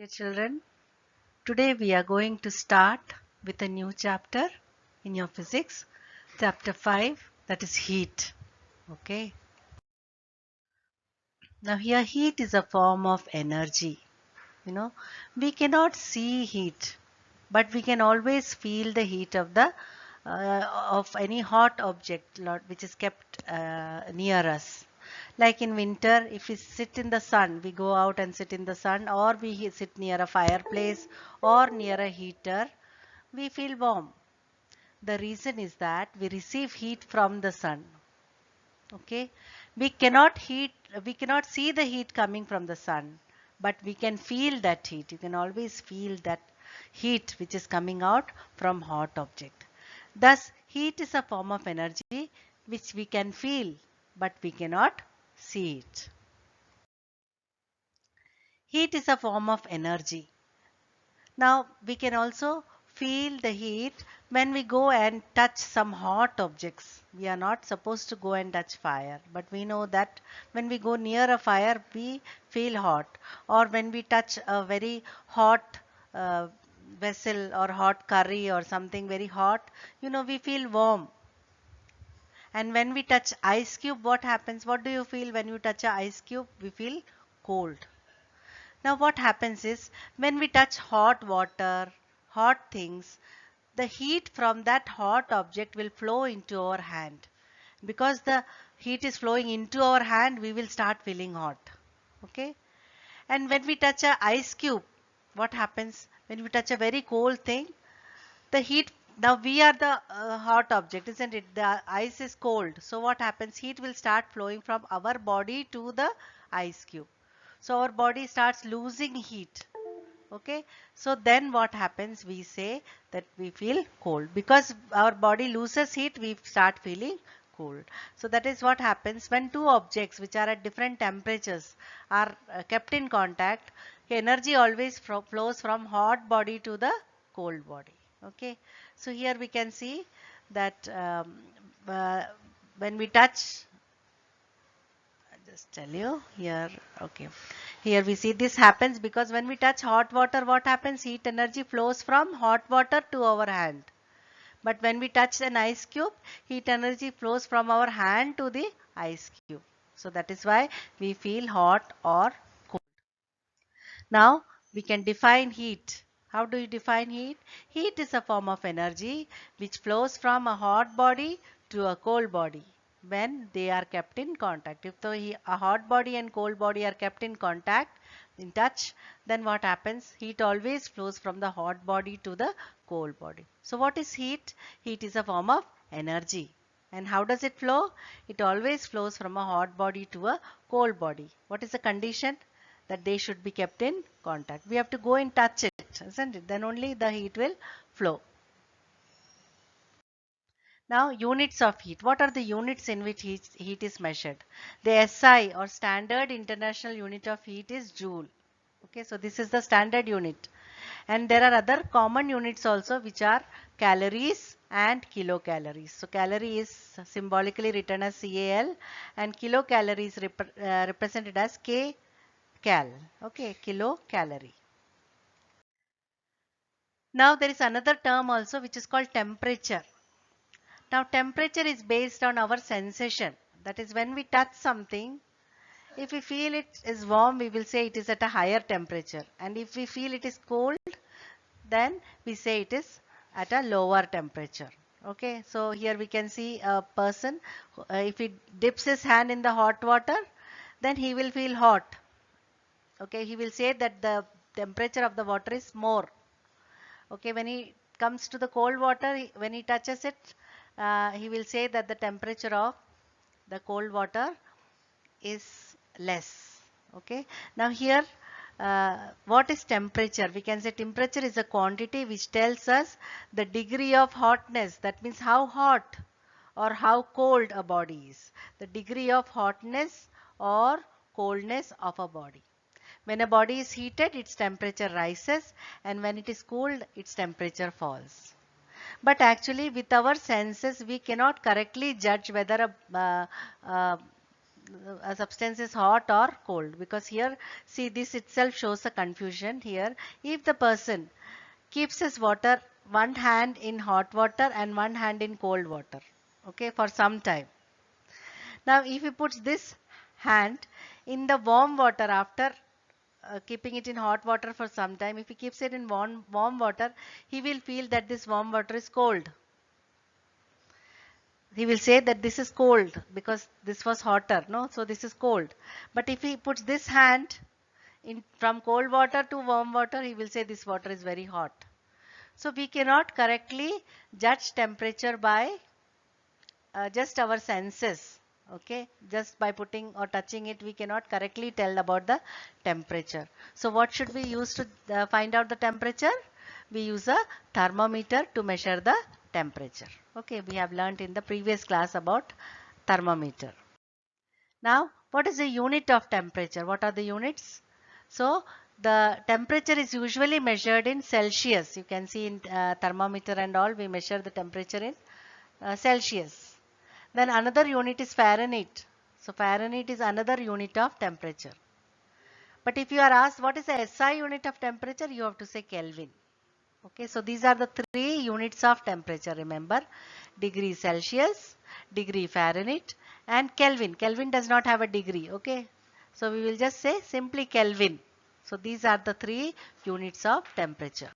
Dear children, today we are going to start with a new chapter in your physics, chapter 5, that is heat. Okay. Now here heat is a form of energy. You know, we cannot see heat, but we can always feel the heat of the of any hot object which is kept near us. Like in winter, if we sit in the sun, we go out and sit in the sun, or we sit near a fireplace or near a heater, we feel warm. The reason is that we receive heat from the sun. Okay, we cannot see the heat coming from the sun, but we can feel that heat. You can always feel that heat which is coming out from hot object. Thus heat is a form of energy which we can feel, but we cannot see it. Heat is a form of energy. Now we can also feel the heat when we go and touch some hot objects. We are not supposed to go and touch fire, but we know that when we go near a fire, we feel hot. Or when we touch a very hot uh, vessel or hot curry or something very hot, we feel warm. And when we touch ice cube, what happens? What do you feel when you touch a ice cube? We feel cold. Now what happens is when we touch hot water, hot things, the heat from that hot object will flow into our hand. Because the heat is flowing into our hand, we will start feeling hot. Okay? And when we touch a ice cube, what happens? When we touch a very cold thing, the heat, now we are the hot object, isn't it? The ice is cold. So what happens? Heat will start flowing from our body to the ice cube. So our body starts losing heat. Okay, so then what happens? We say that we feel cold because our body loses heat, we start feeling cold. So that is what happens when two objects which are at different temperatures are kept in contact. Energy always flows from hot body to the cold body. Okay, so here we can see that uh, when we touch, just tell you here. Okay, here we see this happens because when we touch hot water, what happens? Heat energy flows from hot water to our hand. But when we touch an ice cube, heat energy flows from our hand to the ice cube. So that is why we feel hot or cold. Now we can define heat. How do you define heat? Heat is a form of energy which flows from a hot body to a cold body when they are kept in contact. If a hot body and cold body are kept in contact, in touch, then what happens? Heat always flows from the hot body to the cold body. So what is heat? Heat is a form of energy. And how does it flow? It always flows from a hot body to a cold body. What is the condition? That they should be kept in contact. We have to go and touch it, isn't it? Then only the heat will flow. Now units of heat. What are the units in which heat is measured? The SI or standard international unit of heat is joule. Okay, so this is the standard unit. And there are other common units also which are calories and kilocalories. So calorie is symbolically written as CAL and kilocalorie is represented as Kcal. Okay, kilocalorie. Now there is another term also which is called temperature. Now temperature is based on our sensation. That is when we touch something, if we feel it is warm, we will say it is at a higher temperature. And if we feel it is cold, then we say it is at a lower temperature. Okay, so here we can see a person, if he dips his hand in the hot water, then he will feel hot. Okay, he will say that the temperature of the water is more. Okay, when he comes to the cold water, when he touches it, he will say that the temperature of the cold water is less. Okay, now here what is temperature? We can say temperature is a quantity which tells us the degree of hotness. That means how hot or how cold a body is. The degree of hotness or coldness of a body. When a body is heated, its temperature rises, and when it is cooled, its temperature falls. But actually with our senses, we cannot correctly judge whether a substance is hot or cold, because here see this itself shows a confusion here. If the person keeps his water, one hand in hot water and one hand in cold water, okay, for some time. Now if he puts this hand in the warm water after keeping it in hot water for some time, if he keeps it in warm water, he will feel that this warm water is cold. He will say that this is cold because this was hotter, no? So this is cold. But if he puts this hand in from cold water to warm water, he will say this water is very hot. So we cannot correctly judge temperature by just our senses. Okay, just by putting or touching it, we cannot correctly tell about the temperature. So what should we use to find out the temperature? We use a thermometer to measure the temperature. Okay, we have learnt in the previous class about thermometer. Now, what is the unit of temperature? What are the units? So, the temperature is usually measured in Celsius. You can see in thermometer and all, we measure the temperature in Celsius. Then another unit is Fahrenheit. So, Fahrenheit is another unit of temperature. But if you are asked what is the SI unit of temperature, you have to say Kelvin. Okay, so these are the three units of temperature. Remember, degree Celsius, degree Fahrenheit, and Kelvin. Kelvin does not have a degree. Okay, so we will just say simply Kelvin. So these are the three units of temperature.